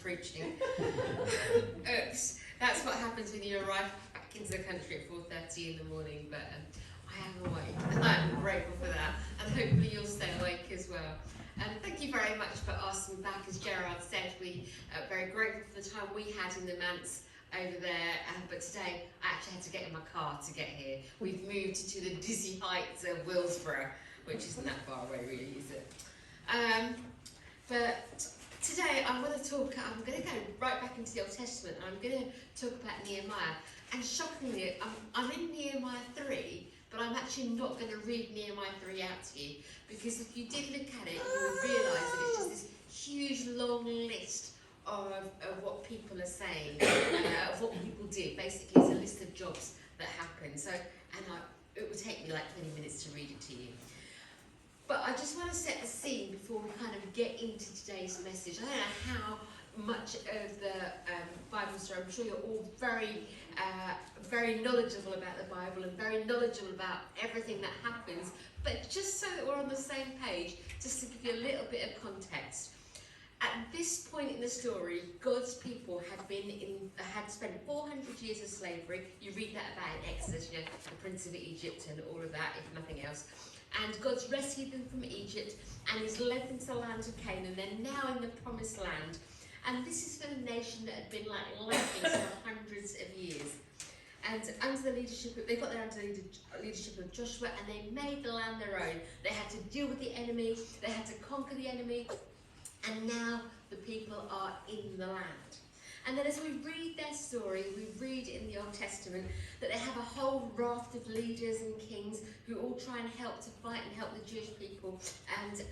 preaching. Oops, that's what happens when you arrive back into the country at 4:30 in the morning, but I am awake. I'm grateful for that, and hopefully you'll stay awake as well. Thank you very much for asking me back. As Gerard said, we are very grateful for the time we had in the manse over there, but today I actually had to get in my car to get here. We've moved to the dizzy heights of Willsborough, which isn't that far away really, is it? But today I'm going to go right back into the Old Testament, and I'm going to talk about Nehemiah. And shockingly, I'm in Nehemiah 3, but I'm actually not going to read Nehemiah 3 out to you, because if you did look at it, you would realise that it's just this huge long list of what people are saying, of what people did. Basically, it's a list of jobs that happen. So, it would take me like 20 minutes to read it to you. But I just want to set the scene before we kind of get into today's message. I don't know how much of the Bible story. I'm sure you're all very knowledgeable about the Bible and very knowledgeable about everything that happens. But just so that we're on the same page, just to give you a little bit of context. At this point in the story, God's people had spent 400 years of slavery. You read that about in Exodus, you know, the Prince of Egypt and all of that, if nothing else. And God's rescued them from Egypt, and He's led them to the land of Canaan. They're now in the Promised Land. And this is for the nation that had been like lacking for hundreds of years. And under the leadership, they got there under the leadership of Joshua, and they made the land their own. They had to deal with the enemy, they had to conquer the enemy, and now the people are in the land. And then as we read their story, we read in the Old Testament that they have a whole raft of leaders and kings who all try and help to fight and help the Jewish people. And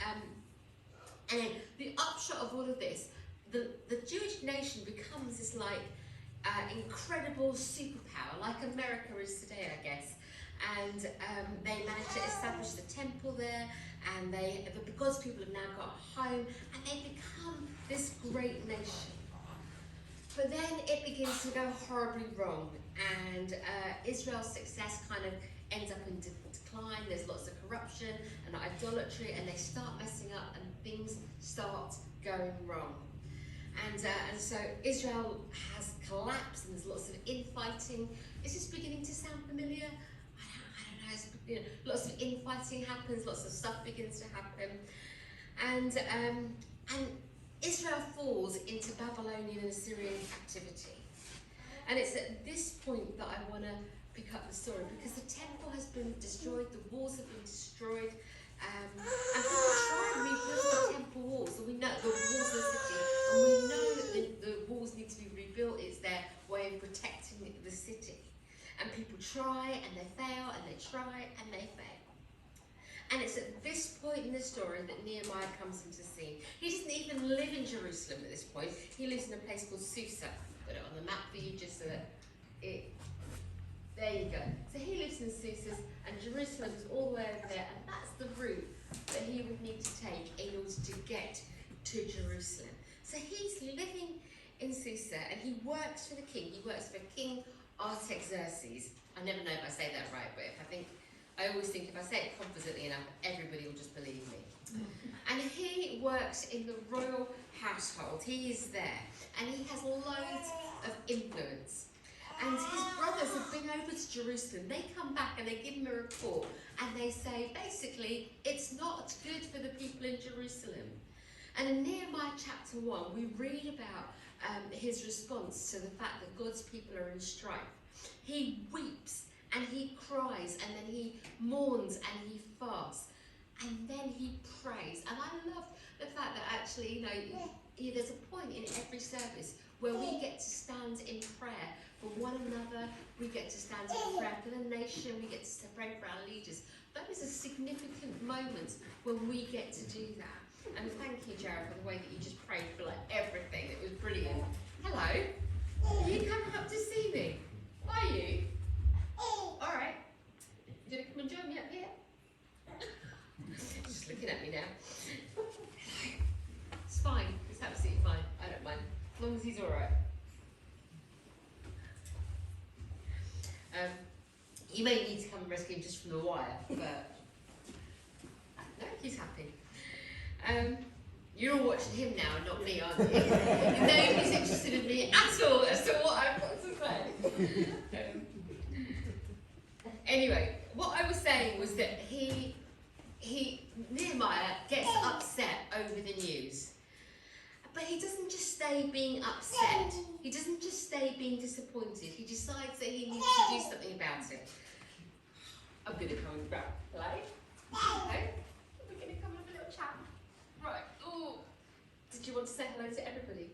the upshot of all of this, the Jewish nation becomes this like incredible superpower, like America is today, I guess. And they managed to establish the temple there, and because people have now got a home, and they become this great nation. But then it begins to go horribly wrong, and Israel's success kind of ends up in decline. There's lots of corruption and idolatry, and they start messing up, and things start going wrong. And so Israel has collapsed, and there's lots of infighting. Is this beginning to sound familiar? I don't know. Lots of infighting happens, lots of stuff begins to happen, and Israel falls into Babylonian and Assyrian captivity. And it's at this point that I want to pick up the story, because the temple has been destroyed, the walls have been destroyed, and people try and rebuild the temple walls. And we know the walls of the city, and we know that the walls need to be rebuilt. It's their way of protecting the city. And people try and they fail, and they try and they fail. And it's at this point in the story that Nehemiah comes into the scene. He doesn't even live in Jerusalem at this point. He lives in a place called Susa. Put it on the map for you just so that there you go. So he lives in Susa, and Jerusalem is all the way over there, and that's the route that he would need to take in order to get to Jerusalem. So he's living in Susa, and he works for the king. He works for King Artaxerxes. I never know if I say that right, but I always think if I say it confidently enough, everybody will just believe me. And he works in the royal household. He is there, and he has loads of influence. And his brothers have been over to Jerusalem. They come back and they give him a report, and they say, basically, it's not good for the people in Jerusalem. And in Nehemiah chapter 1, we read about his response to the fact that God's people are in strife. He weeps and he cries, and then he mourns and he fasts, and then he prays. And I love the fact that actually, there's a point in every service where we get to stand in prayer for one another. We get to stand in prayer for the nation. We get to pray for our leaders. Those are significant moments when we get to do that. And thank you, Jared, for the way that you just prayed for like everything. It was brilliant. Hello. Are you coming up to see me? Are you? All right. You gonna come and join me up here? Just looking at me now. It's fine. It's absolutely fine. I don't mind. As long as he's all right. You may need to come and rescue him just from the wire, but no, he's happy. You're all watching him now, not me, aren't you? Nobody's Anyway, what I was saying was that Nehemiah gets upset over the news. But he doesn't just stay being upset. He doesn't just stay being disappointed. He decides that he needs to do something about it. I'm going to come and grab play. Okay. We're going to come and have a little chat. Right. Oh. Did you want to say hello to everybody?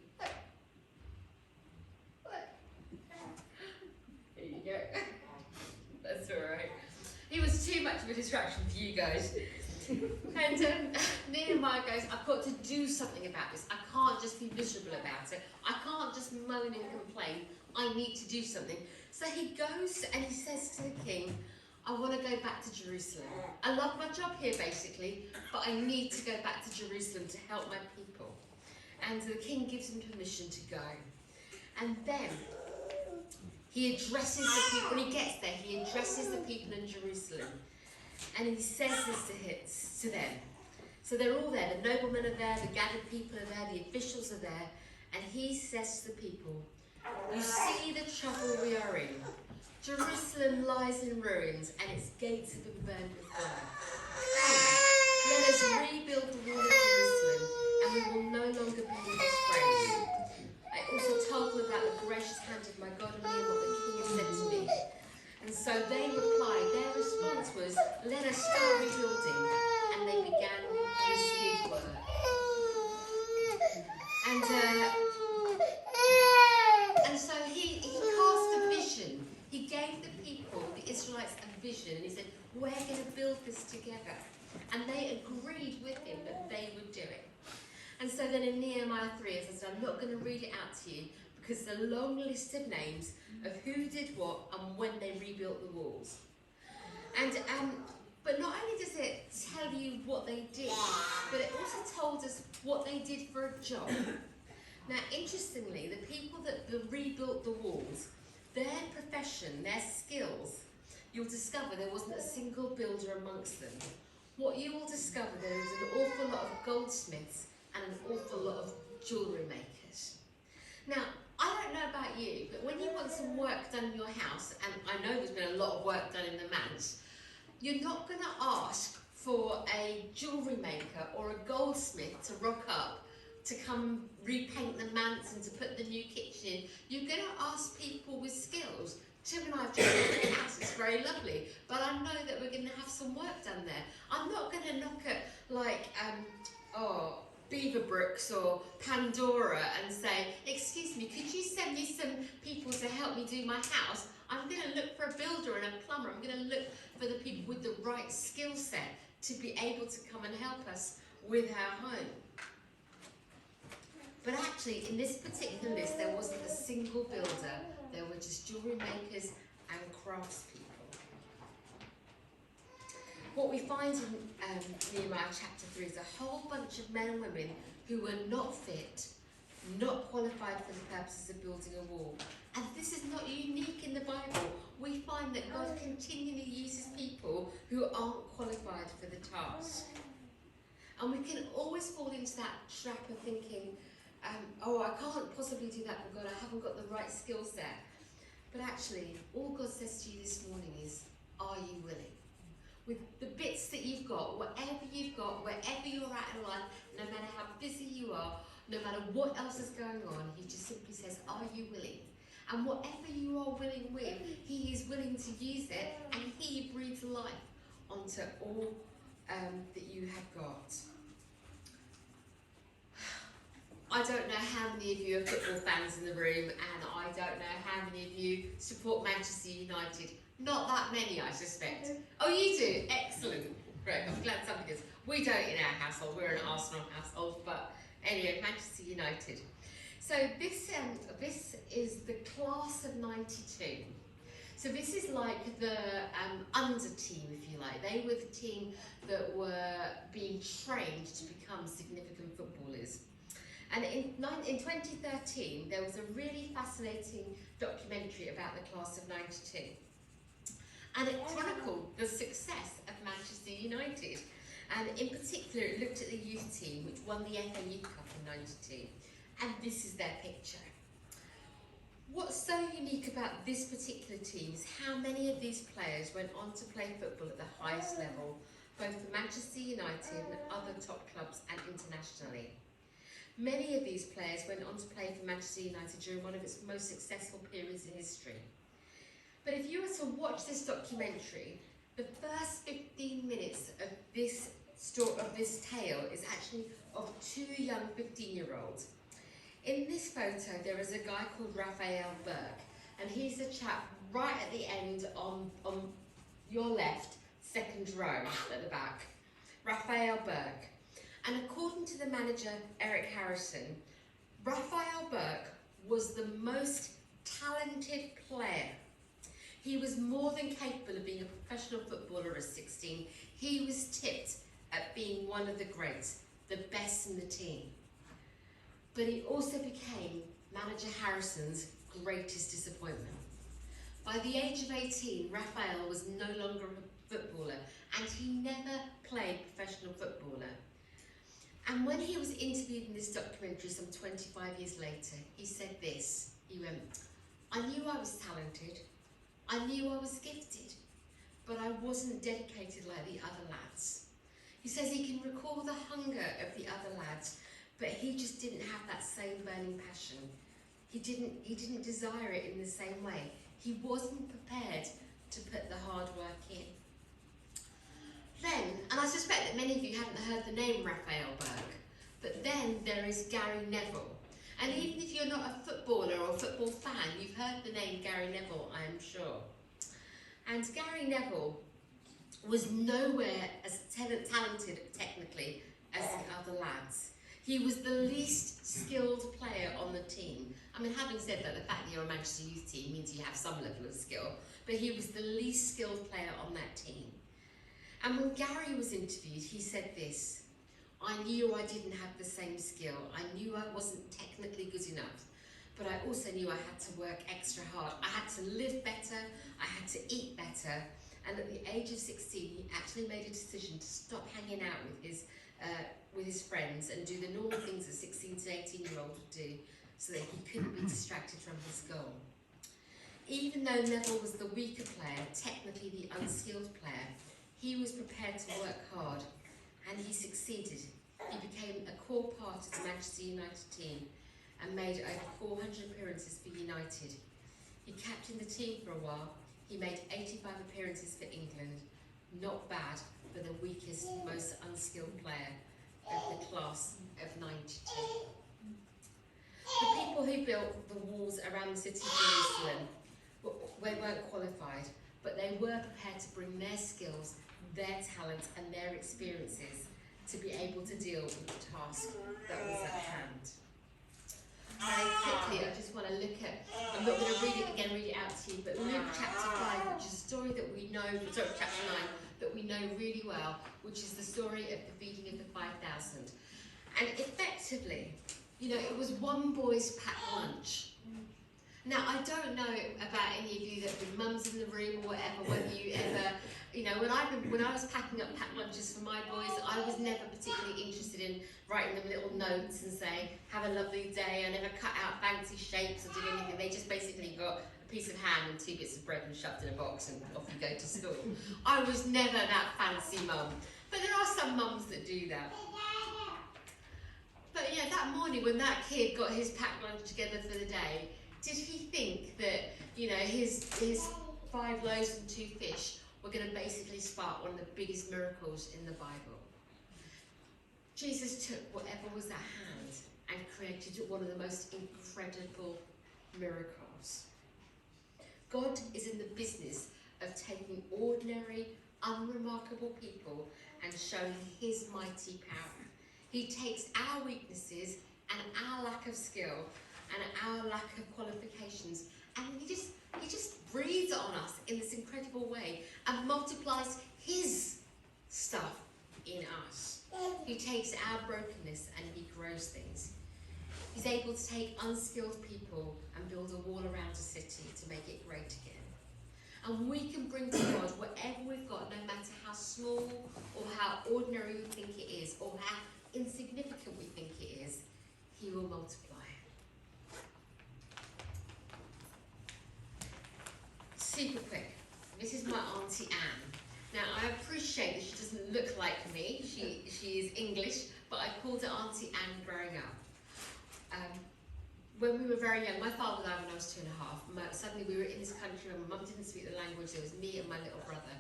Here you go. That's alright. He was too much of a distraction for you guys. And Nehemiah goes, I've got to do something about this. I can't just be miserable about it. I can't just moan and complain. I need to do something. So he goes and he says to the king, I want to go back to Jerusalem. I love my job here basically, but I need to go back to Jerusalem to help my people. And the king gives him permission to go. And then he addresses the people. When he gets there, he addresses the people in Jerusalem. And he says this to them. So they're all there. The noblemen are there, the gathered people are there, the officials are there. And he says to the people, you see the trouble we are in. Jerusalem lies in ruins and its gates have been burned with fire. Come, let us rebuild the wall of Jerusalem and we will no longer be in disgrace. I also told them about the gracious hand of my God and me and what the king has said to me. And so they replied, their response was, let us start rebuilding. And they began this good work. And so he cast a vision. He gave the people, the Israelites, a vision. And he said, we're going to build this together. And they agreed with him that they would do it. And so then in Nehemiah 3, as I said, I'm not going to read it out to you because it's a long list of names of who did what and when they rebuilt the walls. And but not only does it tell you what they did, but it also told us what they did for a job. Now, interestingly, the people that rebuilt the walls, their profession, their skills, you'll discover there wasn't a single builder amongst them. What you will discover, there is an awful lot of goldsmiths and an awful lot of jewellery makers. Now, I don't know about you, but when you want some work done in your house, and I know there's been a lot of work done in the manse, you're not going to ask for a jewellery maker or a goldsmith to rock up to come repaint the manse and to put the new kitchen in. You're going to ask people with skills. Tim and I have just built a house, it's very lovely, but I know that we're going to have some work done there. I'm not going to knock at like, Beaverbrooks or Pandora and say, excuse me, could you send me some people to help me do my house? I'm going to look for a builder and a plumber. I'm going to look for the people with the right skill set to be able to come and help us with our home. But actually, in this particular list, there wasn't a single builder. There were just jewellery makers and craftspeople. What we find in Nehemiah chapter 3 is a whole bunch of men and women who were not fit, not qualified for the purposes of building a wall. And this is not unique in the Bible. We find that God continually uses people who aren't qualified for the task. And we can always fall into that trap of thinking, I can't possibly do that for God, I haven't got the right skill set. But actually, all God says to you this morning is, are you willing? With the bits that you've got, whatever you've got, wherever you're at in life, no matter how busy you are, no matter what else is going on, he just simply says, are you willing? And whatever you are willing with, he is willing to use it, and he breathes life onto all that you have got. I don't know how many of you are football fans in the room, and I don't know how many of you support Manchester United. Not that many, I suspect. Oh, you do? Excellent. Great, I'm glad somebody does. We don't in our household, we're an Arsenal household, but anyway, Manchester United. So this is the class of 92. So this is like the under team, if you like. They were the team that were being trained to become significant footballers. And in 2013, there was a really fascinating documentary about the class of 92. And it chronicled the success of Manchester United. And in particular, it looked at the youth team, which won the FA Youth Cup in 92. And this is their picture. What's so unique about this particular team is how many of these players went on to play football at the highest level, both for Manchester United and other top clubs and internationally. Many of these players went on to play for Manchester United during one of its most successful periods in history. But if you were to watch this documentary, the first 15 minutes of this tale is actually of two young 15-year-olds. In this photo, there is a guy called Raphael Burke, and he's the chap right at the end on your left, second row at the back. Raphael Burke. And according to the manager, Eric Harrison, Raphael Burke was the most talented player. He was more than capable of being a professional footballer at 16. He was tipped at being one of the greats, the best in the team. But he also became manager Harrison's greatest disappointment. By the age of 18, Raphael was no longer a footballer, and he never played professional footballer. And when he was interviewed in this documentary some 25 years later, he said this. He went, "I knew I was talented, I knew I was gifted, but I wasn't dedicated like the other lads." He says he can recall the hunger of the other lads, but he just didn't have that same burning passion. He didn't desire it in the same way. He wasn't prepared to put the hard work in. Then, and I suspect that many of you haven't heard the name Raphael Burke, but then there is Gary Neville. And even if you're not a footballer or a football fan, you've heard the name Gary Neville, I am sure. And Gary Neville was nowhere as talented technically as the other lads. He was the least skilled player on the team. I mean, having said that, the fact that you're a Manchester youth team means you have some level of skill, but he was the least skilled player on that team. And when Gary was interviewed, he said this: "I knew I didn't have the same skill. I knew I wasn't technically good enough, but I also knew I had to work extra hard. I had to live better, I had to eat better." And at the age of 16, he actually made a decision to stop hanging out with his friends and do the normal things a 16 to 18-year-old would do, so that he couldn't be distracted from his goal. Even though Neville was the weaker player, technically the unskilled player, he was prepared to work hard, and he succeeded. He became a core part of the Manchester United team and made over 400 appearances for United. He captained the team for a while. He made 85 appearances for England. Not bad for the weakest, most unskilled player of the class of 92. The people who built the walls around the city of Jerusalem weren't qualified, but they were prepared to bring their skills, their talent and their experiences to be able to deal with the task that was at hand. Very quickly, I just want to look at, I'm not going to read it out to you, but Luke chapter 5, which is a story that we know, sorry, chapter 9, that we know really well, which is the story of the feeding of the 5,000. And effectively, you know, it was one boy's packed lunch. Now, I don't know about any of you that have been mums in the room or whatever, whether you ever, you know, when I was packing up packed lunches for my boys, I was never particularly interested in writing them little notes and saying, "Have a lovely day." I never cut out fancy shapes or did anything. They just basically got a piece of ham and 2 bits of bread and shoved in a box and off you go to school. I was never that fancy mum. But there are some mums that do that. But yeah, that morning when that kid got his packed lunch together for the day, did he think that, you know, his 5 loaves and 2 fish were going to basically spark one of the biggest miracles in the Bible? Jesus took whatever was at hand and created one of the most incredible miracles. God is in the business of taking ordinary, unremarkable people and showing his mighty power. He takes our weaknesses and our lack of skill and our lack of qualifications, and he just breathes on us in this incredible way and multiplies his stuff in us. He takes our brokenness and he grows things. He's able to take unskilled people and build a wall around a city to make it great again. And we can bring to God whatever we've got, no matter how small or how ordinary we think it is or how insignificant we think it is. He will multiply. super quick. This is my Auntie Anne. Now, I appreciate that she doesn't look like me. She is English, but I called her Auntie Anne growing up. When we were very young, my father died when I was 2.5. Suddenly we were in this country and my mum didn't speak the language. There was me and my little brother.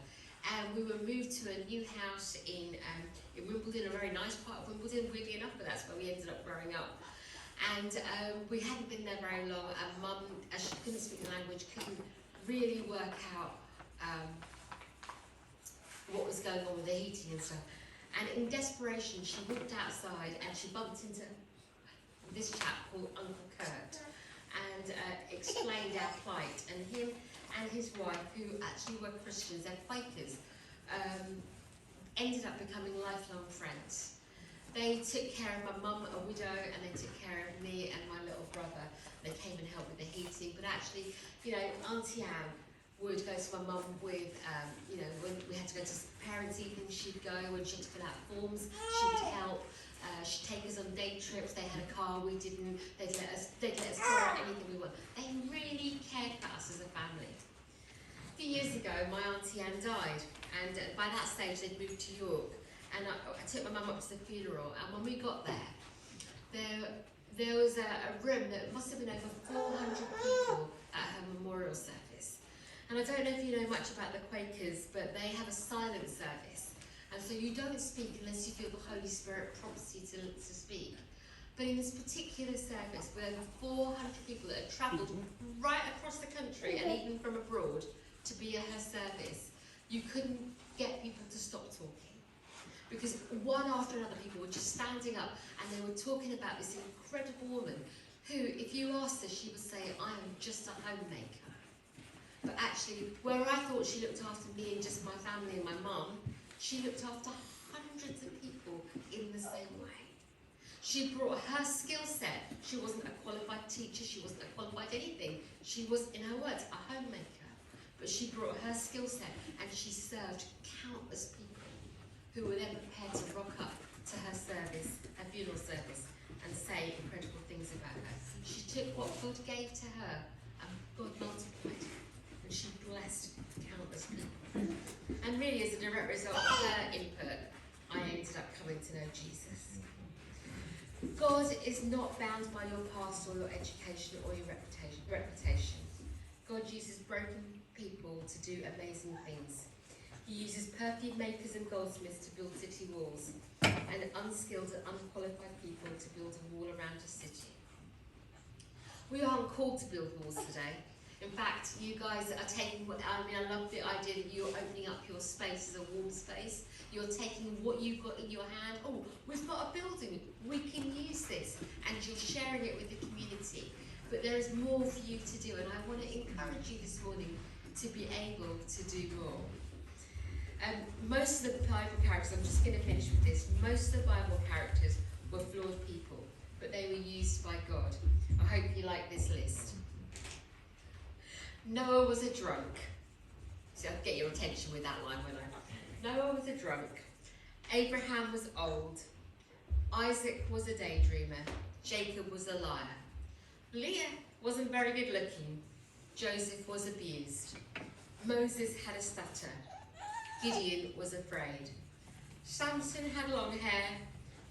And we were moved to a new house in Wimbledon, a very nice part of Wimbledon, weirdly enough, but that's where we ended up growing up. And we hadn't been there very long, and Mum, as she couldn't speak the language, couldn't really work out what was going on with the heating and stuff. And in desperation, she walked outside and she bumped into this chap called Uncle Kurt and explained our plight. And him and his wife, who actually were Christians, they're Quakers, ended up becoming lifelong friends. They took care of my mum, a widow, and they took care of me and my little brother. They came and helped with the heating, but actually, you know, Auntie Anne would go to my mum with, you know, when we had to go to parents' evening, she'd go. When she had to fill out forms, she'd help. She'd take us on day trips. They had a car, we didn't. They'd let us borrow anything we want. They really cared for us as a family. A few years ago, my Auntie Anne died, and by that stage, they'd moved to York. And I took my mum up to the funeral, and when we got there was a room that must have been over 400 people at her memorial service. And I don't know if you know much about the Quakers, but they have a silent service. And so you don't speak unless you feel the Holy Spirit prompts you to speak. But in this particular service, with over 400 people that had travelled right across the country and even from abroad to be at her service, you couldn't get people to stop talking. Because one after another, people were just standing up and they were talking about this incredible woman who, if you asked her, she would say, I am just a homemaker. But actually, where I thought she looked after me and just my family and my mum, she looked after hundreds of people in the same way. She brought her skill set. She wasn't a qualified teacher, she wasn't a qualified anything. She was, in her words, a homemaker. But she brought her skill set and she served countless people who were then prepared to rock up to her service, her funeral service, and say incredible things about her. She took what God gave to her and God multiplied it. And she blessed countless people. And really, as a direct result of her input, I ended up coming to know Jesus. God is not bound by your past or your education or your reputation. God uses broken people to do amazing things. He uses perfume makers and goldsmiths to build city walls, and unskilled and unqualified people to build a wall around a city. We aren't called to build walls today. In fact, you guys are taking I love the idea that you're opening up your space as a warm space. You're taking what you've got in your hand. Oh, we've got a building, we can use this. And you're sharing it with the community. But there is more for you to do, and I want to encourage you this morning to be able to do more. Most of the Bible characters, I'm just going to finish with this, most of the Bible characters were flawed people, but they were used by God. I hope you like this list. Noah was a drunk. So I'll get your attention with that one, won't I? Noah was a drunk. Abraham was old. Isaac was a daydreamer. Jacob was a liar. Leah wasn't very good looking. Joseph was abused. Moses had a stutter. Gideon was afraid. Samson had long hair.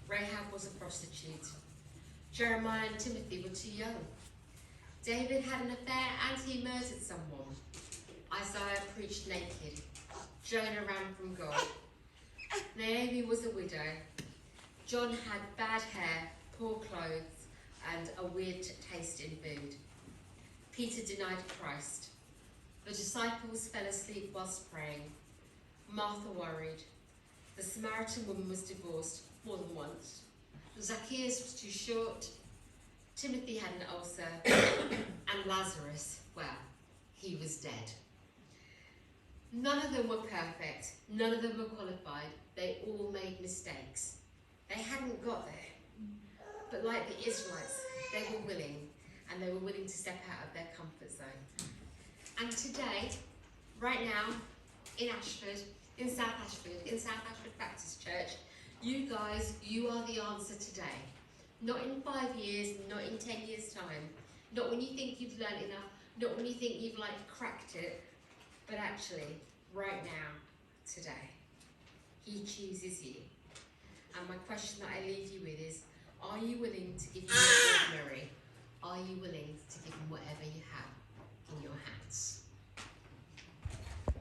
Rahab was a prostitute. Jeremiah and Timothy were too young. David had an affair and he murdered someone. Isaiah preached naked. Jonah ran from God. Naomi was a widow. John had bad hair, poor clothes, and a weird taste in food. Peter denied Christ. The disciples fell asleep whilst praying. Martha worried. The Samaritan woman was divorced more than once. Zacchaeus was too short. Timothy had an ulcer. And Lazarus, well, he was dead. None of them were perfect. None of them were qualified. They all made mistakes. They hadn't got there. But like the Israelites, they were willing, and they were willing to step out of their comfort zone. And today, right now, in Ashford, in South Ashford Baptist Church, you guys, you are the answer today. Not in 5 years, not in 10 years' time, not when you think you've learned enough, not when you think you've cracked it. But actually, right now, today, he chooses you. And my question that I leave you with is, are you willing to give him the ordinary?